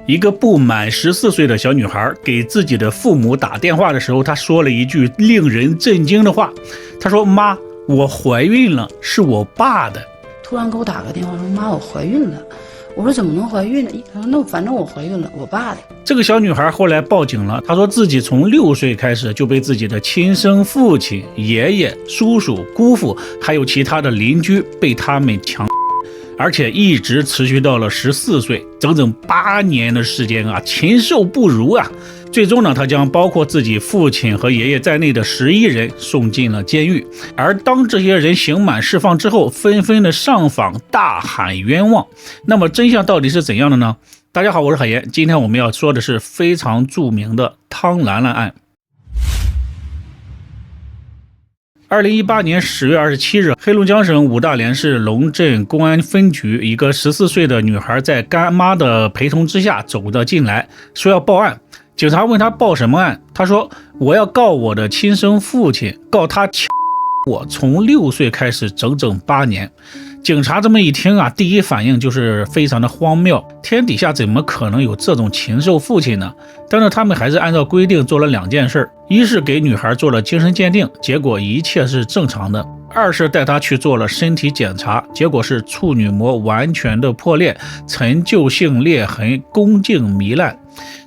一个不满14岁的小女孩给自己的父母打电话的时候，她说了一句令人震惊的话。她说：“妈，我怀孕了，是我爸的。”突然给我打个电话说：“妈，我怀孕了。”我说：“怎么能怀孕呢？”她说：“那反正我怀孕了，我爸的。”这个小女孩后来报警了，她说自己从6岁开始就被自己的亲生父亲、爷爷、叔叔、姑父还有其他的邻居被他们强，而且一直持续到了14岁，整整8年的时间啊，禽兽不如啊！最终呢，他将包括自己父亲和爷爷在内的11人送进了监狱。而当这些人刑满释放之后，纷纷的上访大喊冤枉。那么真相到底是怎样的呢？大家好，我是海岩，今天我们要说的是非常著名的汤兰兰案。2018年10月27日，黑龙江省五大连市龙镇公安分局一个14岁的女孩在干妈的陪同之下走了进来，说要报案。警察问她报什么案，她说我要告我的亲生父亲，告他强我从6岁开始整整8年。警察这么一听啊，第一反应就是非常的荒谬，天底下怎么可能有这种禽兽父亲呢？但是他们还是按照规定做了2件事，一是给女孩做了精神鉴定，结果一切是正常的；二是带她去做了身体检查，结果是处女膜完全的破裂，陈旧性裂痕，宫颈糜烂。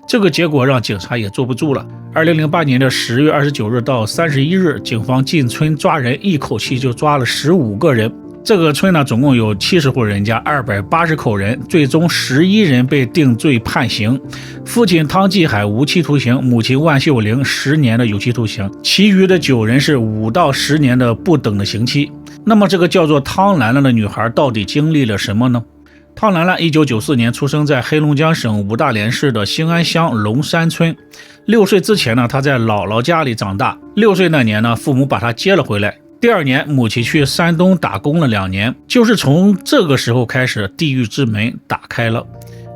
这个结果让警察也坐不住了。2008年的10月29日到31日，警方进村抓人，一口气就抓了15个人。这个村呢，总共有70户人家，280口人，最终11人被定罪判刑。父亲汤继海无期徒刑，母亲万秀玲10年的有期徒刑，其余的9人是5到10年的不等的刑期。那么这个叫做汤兰兰的女孩到底经历了什么呢？汤兰兰1994年出生在黑龙江省五大连市的兴安乡龙山村。6岁之前呢，她在姥姥家里长大。6岁那年呢，父母把她接了回来。第2年，母亲去山东打工了2年，就是从这个时候开始，地狱之门打开了。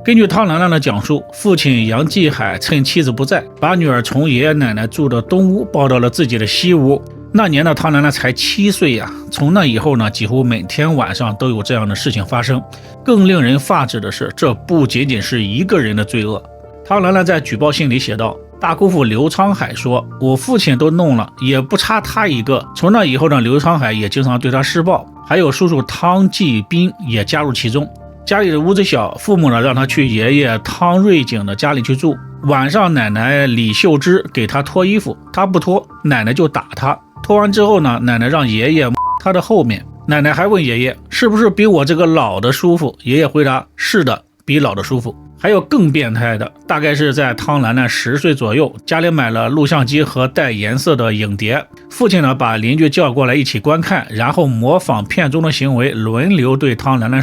根据汤兰兰的讲述，父亲杨继海趁妻子不在，把女儿从爷爷奶奶住的东屋抱到了自己的西屋。那年的汤兰兰才7岁呀，从那以后呢，几乎每天晚上都有这样的事情发生。更令人发指的是，这不仅仅是一个人的罪恶。汤兰兰在举报信里写道，大姑父刘昌海说，我父亲都弄了，也不差他一个。从那以后呢，刘昌海也经常对他施暴，还有叔叔汤继斌也加入其中。家里的屋子小，父母呢让他去爷爷汤瑞景的家里去住。晚上奶奶李秀芝给他脱衣服，他不脱，奶奶就打他。脱完之后呢，奶奶让爷爷摸他的后面，奶奶还问爷爷是不是比我这个老的舒服，爷爷回答是的，比老的舒服。还有更变态的，大概是在汤兰兰10岁左右，家里买了录像机和带颜色的影碟，父亲呢把邻居叫过来一起观看，然后模仿片中的行为，轮流对汤兰兰。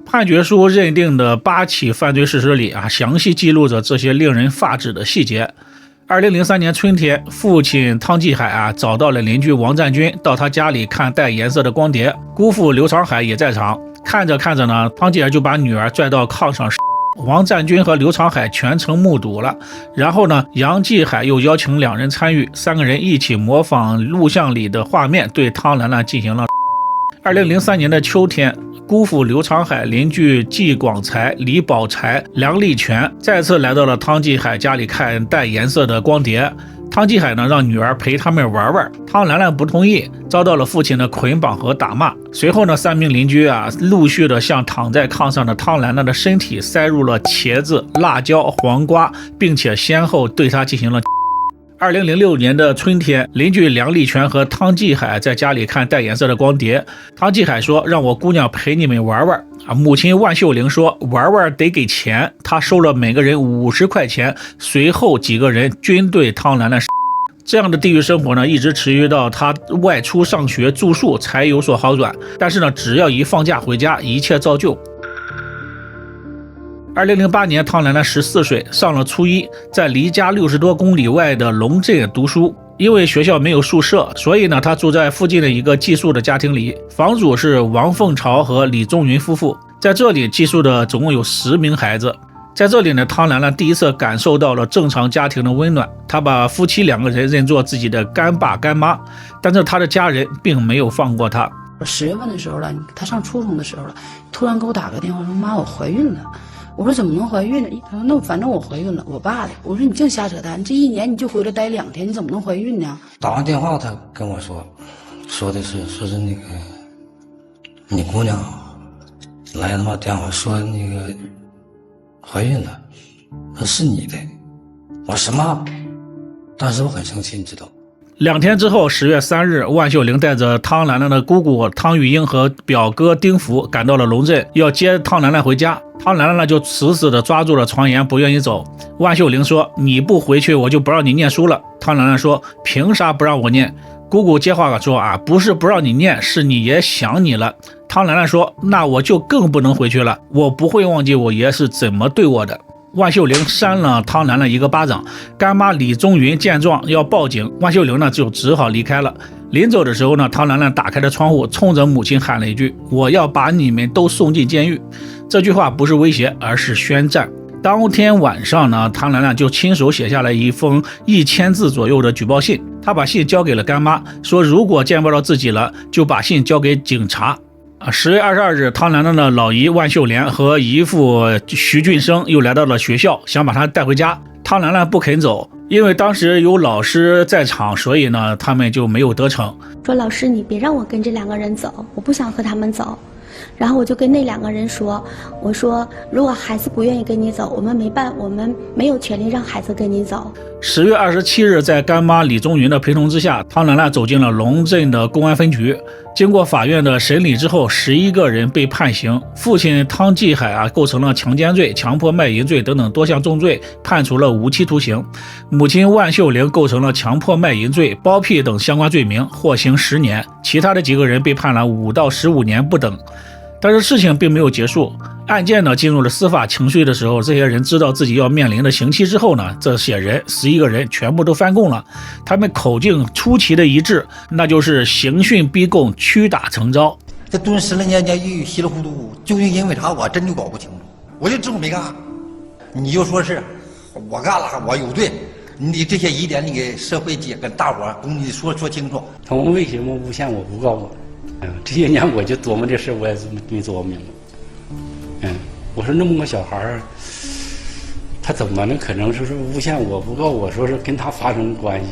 判决书认定的8起犯罪事实里啊，详细记录着这些令人发指的细节。2003年春天，父亲汤继海啊找到了邻居王占军，到他家里看带颜色的光碟，姑父刘长海也在场。看着看着呢，汤继海就把女儿拽到炕上，王占军和刘长海全程目睹了。然后呢，杨继海又邀请2人参与，3个人一起模仿录像里的画面，对汤兰兰进行了。2003年的秋天，姑父刘长海、邻居季广才、李宝才、梁立全再次来到了汤继海家里看带颜色的光碟。汤继海呢让女儿陪他们玩玩，汤兰兰不同意，遭到了父亲的捆绑和打骂。随后呢，3名邻居啊陆续的向躺在炕上的汤兰兰的身体塞入了茄子、辣椒、黄瓜，并且先后对她进行了。2006年的春天，邻居梁立全和汤继海在家里看带颜色的光碟。汤继海说让我姑娘陪你们玩玩啊，母亲万秀玲说玩玩得给钱，他收了每个人50块钱。随后几个人均对汤兰兰这样的地狱生活呢，一直持续到他外出上学住宿才有所好转。但是呢，只要一放假回家，一切照旧。2008年，汤兰兰14岁，上了初一，在离家60多公里外的龙镇读书。因为学校没有宿舍，所以呢，他住在附近的一个寄宿的家庭里，房主是王凤朝和李宗云夫妇。在这里寄宿的总共有10名孩子。在这里呢，汤兰兰第一次感受到了正常家庭的温暖。她把夫妻2个人认作自己的干爸干妈，但是她的家人并没有放过她。10月份的时候了，她上初中的时候了，突然给我打个电话说：“妈，我怀孕了。”我说怎么能怀孕呢？他说那反正我怀孕了，我爸的。我说你净瞎扯淡，这1年你就回来待2天，你怎么能怀孕呢？打完电话他跟我说是那个你姑娘来他妈电话说那个怀孕了，说是你的。我说什么？当时我很生气，你知道。2天之后，10月3日，万秀玲带着汤兰兰的姑姑汤玉英和表哥丁福赶到了龙镇，要接汤兰兰回家。汤兰兰呢就死死地抓住了床沿，不愿意走。万秀玲说：“你不回去，我就不让你念书了。”汤兰兰说：“凭啥不让我念？”姑姑接话说：“不是不让你念，是你爷想你了。”汤兰兰说：“那我就更不能回去了，我不会忘记我爷是怎么对我的。”万秀玲扇了汤兰兰一个巴掌，干妈李宗云见状要报警，万秀玲呢就只好离开了。临走的时候呢，汤兰兰打开了窗户，冲着母亲喊了一句：“我要把你们都送进监狱。”这句话不是威胁，而是宣战。当天晚上呢，汤兰兰就亲手写下了一封1000字左右的举报信，她把信交给了干妈，说如果见不到自己了，就把信交给警察。10月22日，汤兰兰的老姨万秀莲和姨父徐俊生又来到了学校，想把她带回家。汤兰兰不肯走，因为当时有老师在场，所以呢，他们就没有得逞。说老师，你别让我跟这2个人走，我不想和他们走。然后我就跟那2个人说，我说如果孩子不愿意跟你走，我们没有权利让孩子跟你走。10月27日，在干妈李宗云的陪同之下，汤兰兰走进了龙镇的公安分局。经过法院的审理之后，11个人被判刑。父亲汤继海构成了强奸罪、强迫卖淫罪等等多项重罪，判处了无期徒刑。母亲万秀玲构成了强迫卖淫罪、包庇等相关罪名，获刑10年。其他的几个人被判了5到15年不等。但是事情并没有结束，案件呢进入了司法程序的时候，这些人知道自己要面临的刑期之后呢，这些人11个人全部都翻供了。他们口径出奇的一致，那就是刑讯逼供，屈打成招。这蹲10来年监狱稀里糊涂，究竟因为啥我真就搞不清楚。我就知道没干，你就说是我干了，我有罪，你这些疑点你给社会跟大伙公你说清楚。他们为什么诬陷我不告我？这些年我就琢磨这事，我也没琢磨明白。我说那么个小孩他怎么能可能说是诬陷我不告我，说是跟他发生关系？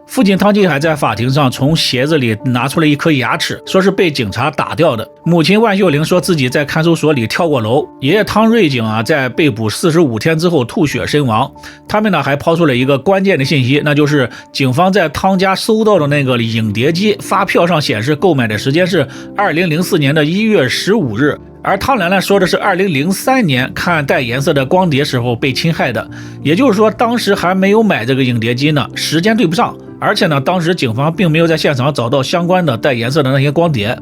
父亲汤继海在法庭上从鞋子里拿出了一颗牙齿，说是被警察打掉的。母亲万秀玲说自己在看守所里跳过楼。爷爷汤瑞景在被捕45天之后吐血身亡。他们呢还抛出了一个关键的信息，那就是警方在汤家搜到的那个影碟机发票上显示购买的时间是2004年的1月15日。而汤兰兰说的是2003年看带颜色的光碟时候被侵害的，也就是说当时还没有买这个影碟机呢，时间对不上。而且呢，当时警方并没有在现场找到相关的带颜色的那些光碟。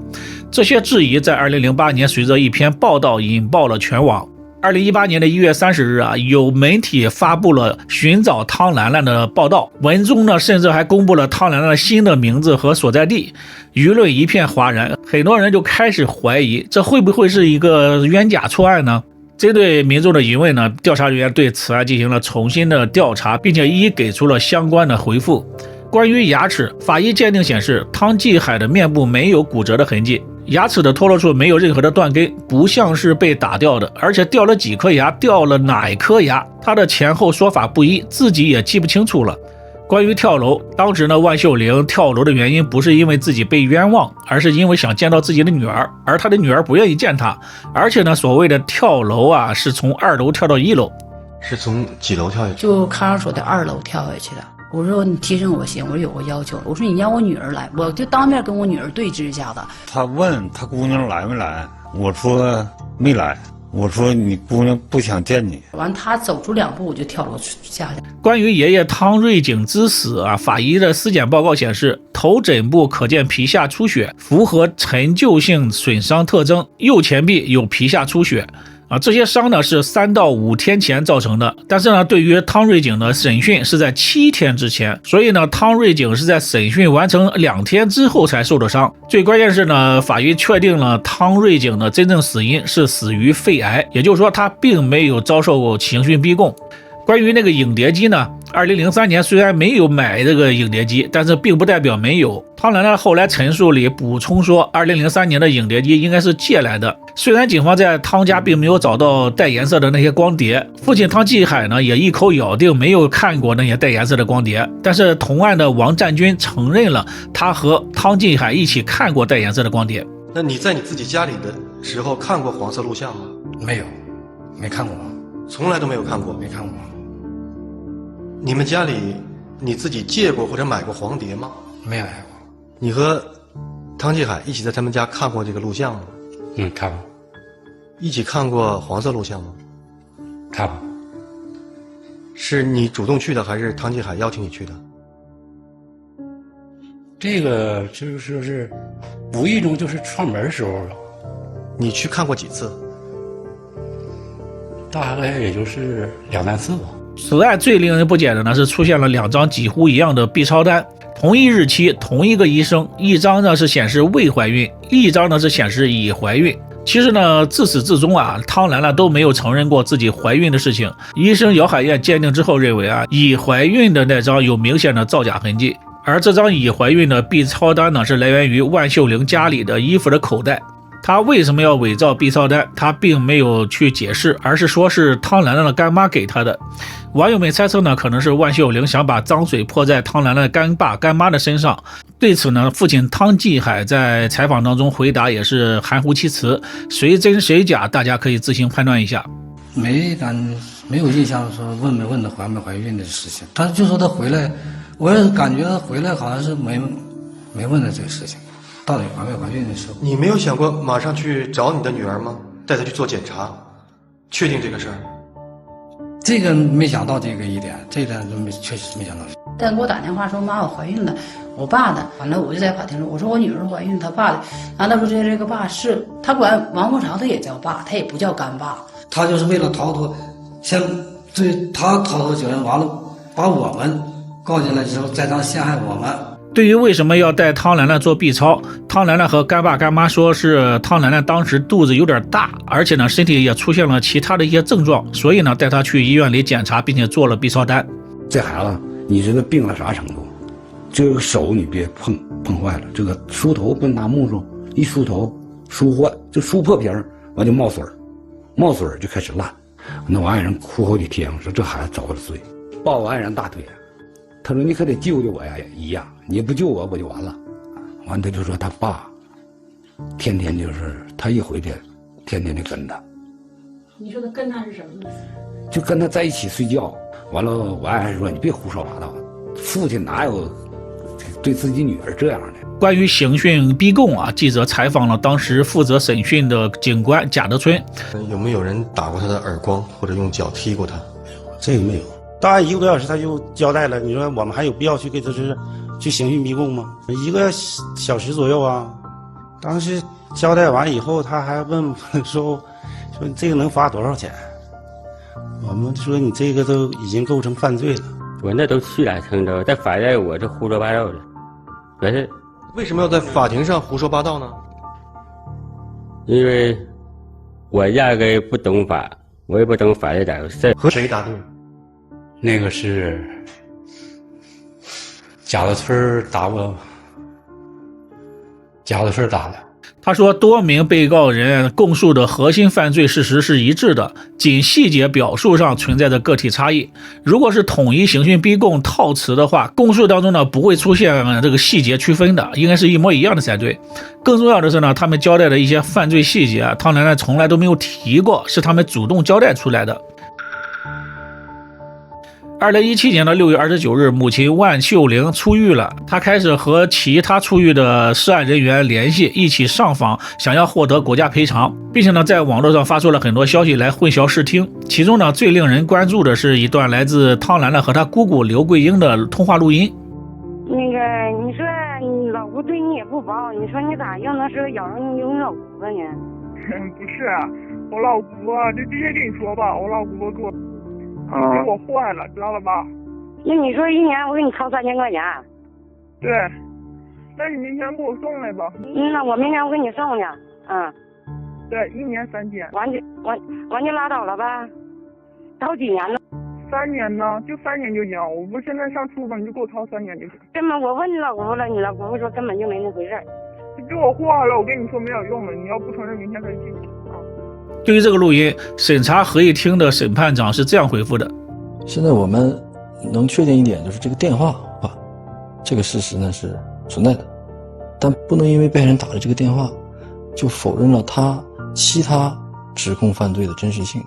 这些质疑在2008年随着一篇报道引爆了全网。2018年的1月30日有媒体发布了寻找汤兰兰的报道，文中呢甚至还公布了汤兰兰的新的名字和所在地，舆论一片哗然，很多人就开始怀疑这会不会是一个冤假错案呢？针对民众的疑问呢，调查人员对此案进行了重新的调查，并且一一给出了相关的回复。关于牙齿，法医鉴定显示汤继海的面部没有骨折的痕迹，牙齿的脱落处没有任何的断根，不像是被打掉的，而且掉了几颗牙，掉了哪一颗牙，他的前后说法不一，自己也记不清楚了。关于跳楼，当时呢，万秀玲跳楼的原因不是因为自己被冤枉，而是因为想见到自己的女儿，而她的女儿不愿意见她。而且呢，所谓的跳楼是从2楼跳到1楼。是从几楼跳下去？就看守所的2楼跳下去的。我说你提升我行，我说有个要求，我说你让我女儿来，我就当面跟我女儿对峙一下子。他问他姑娘来没来，我说没来，我说你姑娘不想见你。完他走出2步我就跳楼下去。关于爷爷汤瑞景之死法医的尸检报告显示，头枕部可见皮下出血，符合陈旧性损伤特征，右前臂有皮下出血。这些伤呢是3到5天前造成的，但是呢，对于汤瑞景的审讯是在7天之前，所以呢，汤瑞景是在审讯完成2天之后才受的伤。最关键是呢，法医确定了汤瑞景的真正死因是死于肺癌，也就是说他并没有遭受过刑讯逼供。关于那个影碟机呢， 2003年虽然没有买这个影碟机，但是并不代表没有。汤兰兰后来陈述里补充说，2003年的影碟机应该是借来的。虽然警方在汤家并没有找到带颜色的那些光碟，父亲汤继海呢也一口咬定没有看过那些带颜色的光碟，但是同案的王占军承认了他和汤继海一起看过带颜色的光碟。那你在你自己家里的时候看过黄色录像吗？没有，没看过，从来都没有看过。没看过。你们家里你自己借过或者买过黄碟吗？没买过。你和汤继海一起在他们家看过这个录像吗？看过。一起看过黄色录像吗？看过。是你主动去的，还是汤继海邀请你去的？这个就是说是无意中就是串门的时候了。你去看过几次？大概也就是2、3次吧。此案最令人不解的呢是出现了2张几乎一样的 B 超单，同一日期，同一个医生，一张呢是显示未怀孕，一张呢是显示已怀孕。其实呢，自始至终啊，汤兰兰都没有承认过自己怀孕的事情。医生姚海燕鉴定之后认为啊，已怀孕的那张有明显的造假痕迹，而这张已怀孕的 B 超单呢是来源于万秀玲家里的衣服的口袋。他为什么要伪造 B 超单？他并没有去解释，而是说是汤兰兰的干妈给他的。网友们猜测呢，可能是万秀玲想把脏水泼在汤兰兰的干爸干妈的身上。对此呢，父亲汤继海在采访当中回答也是含糊其辞，谁真谁假，大家可以自行判断一下。没有印象说问没问他怀没怀孕的事情，他就说他回来，我也感觉回来好像是没问他这个事情。到底怀没怀孕的时候，你没有想过马上去找你的女儿吗？带她去做检查，确定这个事儿。这个没想到这个一点，这点确实没想到。但给我打电话说妈我怀孕了，我爸的，完了我就在法庭上我说我女儿怀孕，他爸的，然后他说这个爸是他管王凤朝他也叫爸，他也不叫干爸。他就是为了逃脱，先对他逃脱责任，完了把我们告进来之后再当陷害我们。对于为什么要带汤兰兰做 B 超，汤兰兰和干爸干妈说是汤兰兰当时肚子有点大，而且呢身体也出现了其他的一些症状，所以呢带她去医院里检查，并且做了 B 超单。这孩子你知道病到啥程度？这个手你别碰坏了，这个梳头不拿木梳一梳头梳坏，就梳破皮儿，完就冒水就开始烂。那王爱人哭好几天，我说这孩子遭了罪，抱王爱人大腿，他说你可得救救我呀，一样，你不救我就完了。完他就说他爸天天就是他一回去天天的跟他。你说他跟他是什么意思？就跟他在一起睡觉。完了我爱人说你别胡说八道，父亲哪有对自己女儿这样的。关于刑讯逼供啊，记者采访了当时负责审讯的警官贾德春。有没有人打过他的耳光或者用脚踢过他？这个没有。到案1个多小时他就交代了，你说我们还有必要去给他去刑讯逼供吗？1个小时左右啊。当时交代完以后，他还问说你这个能罚多少钱？我们说你这个都已经构成犯罪了。我那都屈打成招，在法院我这胡说八道的，可是为什么要在法庭上胡说八道呢？因为我压根不懂法，我也不懂法律咋回事。和谁打的？那个是贾德春打我，贾德春打的。他说多名被告人供述的核心犯罪事实是一致的，仅细节表述上存在着个体差异。如果是统一刑讯逼供套词的话，供述当中呢不会出现这个细节区分的，应该是一模一样的才对。更重要的是呢，他们交代的一些犯罪细节，汤兰兰从来都没有提过，是他们主动交代出来的。2017年的6月29日，母亲万秀玲出狱了。她开始和其他出狱的涉案人员联系，一起上访，想要获得国家赔偿，并且呢，在网络上发出了很多消息来混淆视听。其中呢，最令人关注的是一段来自汤兰兰和她姑姑刘桂英的通话录音。那个，你说你老姑对你也不薄，你说你咋又能是个咬人有你老姑子呢？不是，我老姑就直接跟你说吧，我老姑给我。给我坏了，知道了吧？那你说1年我给你掏3000块钱？对，那你明天给我送来吧。那我明天我给你送去。对，1年3000。完就拉倒了吧？好几年了。3年呢？就3年就行。我不现在上初中，你就给我掏3年就行。根本我问你老姑父了，你老姑父说根本就没那回事儿。你给我画了，我跟你说没有用的，你要不承认，明天再进去啊。对于这个录音，审查合议厅的审判长是这样回复的：现在我们能确定一点，就是这个电话啊，这个事实呢是存在的，但不能因为被害人打了这个电话，就否认了他其他指控犯罪的真实性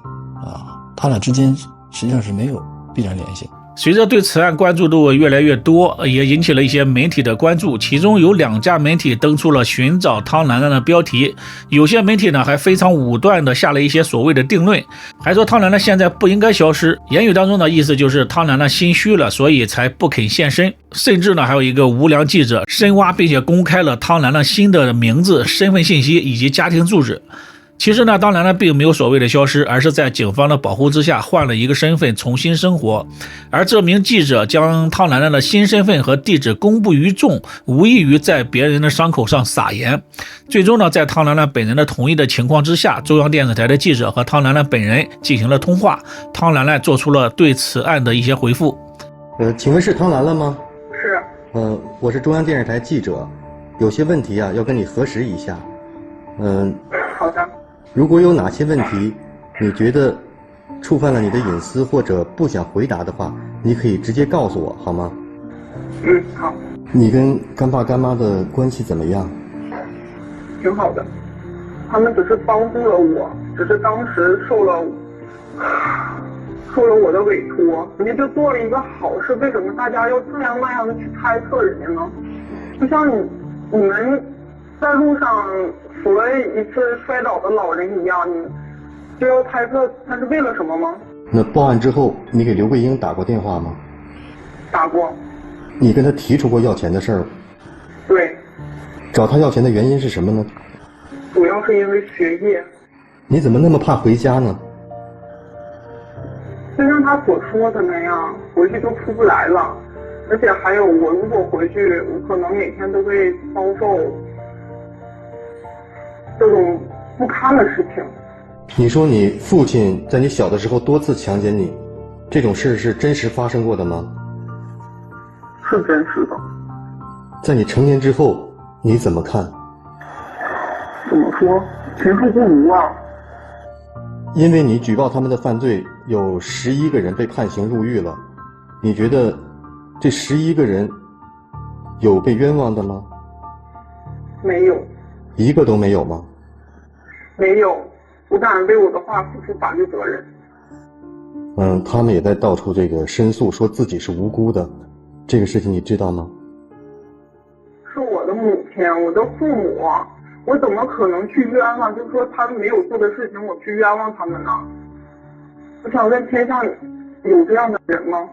啊，他俩之间实际上是没有必然联系。随着对此案关注度越来越多，也引起了一些媒体的关注，其中有2家媒体登出了寻找汤兰兰的标题，有些媒体呢还非常武断的下了一些所谓的定论，还说汤兰兰现在不应该消失，言语当中的意思就是汤兰兰心虚了，所以才不肯现身，甚至呢还有一个无良记者深挖并且公开了汤兰兰新的名字、身份信息以及家庭住址。其实呢，汤兰兰并没有所谓的消失，而是在警方的保护之下换了一个身份重新生活。而这名记者将汤兰兰的新身份和地址公布于众，无异于在别人的伤口上撒盐。最终呢，在汤兰兰本人的同意的情况之下，中央电视台的记者和汤兰兰本人进行了通话，汤兰兰做出了对此案的一些回复。请问是汤兰兰吗？是。我是中央电视台记者，有些问题啊要跟你核实一下。好的。如果有哪些问题你觉得触犯了你的隐私或者不想回答的话，你可以直接告诉我，好吗？好。你跟干爸干妈的关系怎么样？挺好的，他们只是帮助了我，只是当时受了我的委托，人家就做了一个好事，为什么大家要这样那样的去猜测人家呢？就像你们在路上扶了一次摔倒的老人一样，你就要猜测他是为了什么吗？那报案之后，你给刘桂英打过电话吗？打过。你跟他提出过要钱的事儿？对。找他要钱的原因是什么呢？主要是因为学业。你怎么那么怕回家呢？就像他所说的那样，回去就出不来了。而且还有，我如果回去，我可能每天都会遭受这种不堪的事情。你说你父亲在你小的时候多次强奸你，这种事是真实发生过的吗？是真实的。在你成年之后，你怎么看？怎么说？前途不如啊。因为你举报他们的犯罪，有11个人被判刑入狱了，你觉得这11个人有被冤枉的吗？没有。一个都没有吗？没有，不敢为我的话付出法律责任。他们也在到处这个申诉，说自己是无辜的，这个事情你知道吗？是我的母亲，我的父母，我怎么可能去冤枉？就是说他们没有做的事情，我去冤枉他们呢？我想问天上有这样的人吗？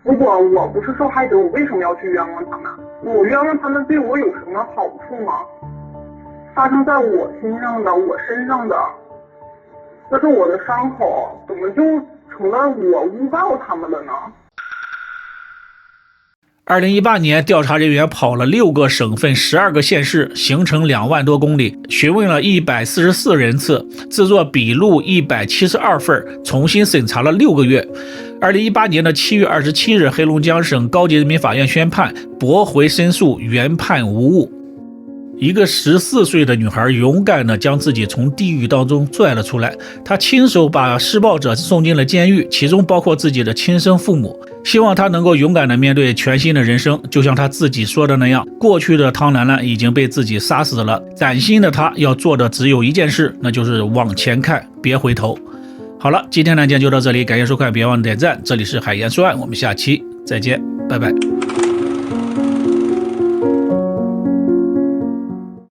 如果我不是受害者，我为什么要去冤枉他们？我冤枉他们对我有什么好处吗？发生在我身上的，我身上的，这是我的伤口，怎么就成了我诬告他们了呢？2018年，调查人员跑了6个省份、12个县市，行程2万多公里，询问了144人次，制作笔录172份，重新审查了6个月。2018年的7月27日，黑龙江省高级人民法院宣判，驳回申诉，原判无误。一个14岁的女孩勇敢地将自己从地狱当中拽了出来，她亲手把施暴者送进了监狱，其中包括自己的亲生父母。希望她能够勇敢地面对全新的人生，就像她自己说的那样，过去的汤兰兰已经被自己杀死了，崭新的她要做的只有一件事，那就是往前看，别回头。好了，今天的案件就到这里，感谢收看，别忘了点赞。这里是海岩说案，我们下期再见，拜拜。